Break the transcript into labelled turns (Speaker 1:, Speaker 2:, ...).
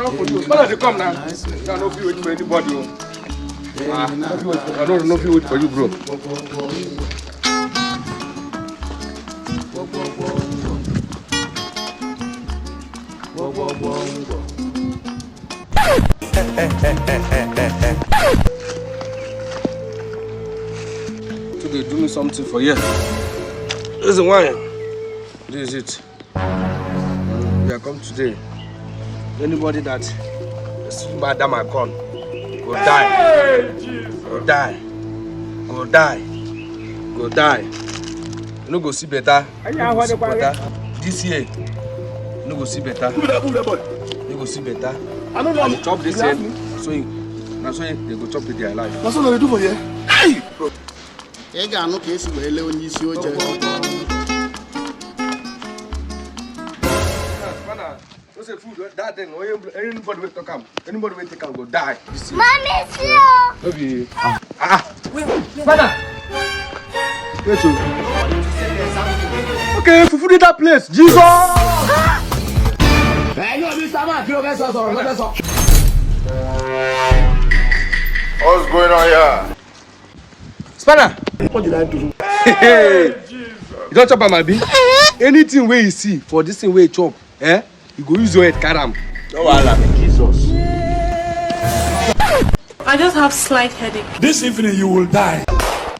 Speaker 1: down for you. Spanner, they come now. I don't feel waiting for anybody. I don't feel waiting for you, bro. So they do me something for you. This is the wine. This is it. We are come today. Anybody that is Madam Akon will die. Go die. Go die. Go die. You no go see better. This year, you no go see better. You go see better. I don't know. Chop this year. So they go chop with their life.
Speaker 2: That's what they do for you. Hey!
Speaker 3: You got no case where you live in this year.
Speaker 1: Say food that thing. Anybody will come. Anybody will take and go die.
Speaker 4: Mommy, see
Speaker 1: you. Father. Wait you. Okay, fufu did that place. Jesus.
Speaker 2: Hey, you Mr. Man,
Speaker 5: What's going on here?
Speaker 1: Spanner.
Speaker 2: what did I do?
Speaker 1: Hey, you don't chop my bean. Anything where you see for this thing where you chop, you go use your head, carry am.
Speaker 5: No wahala.
Speaker 2: Jesus.
Speaker 6: I just have slight headache.
Speaker 2: This evening you will die.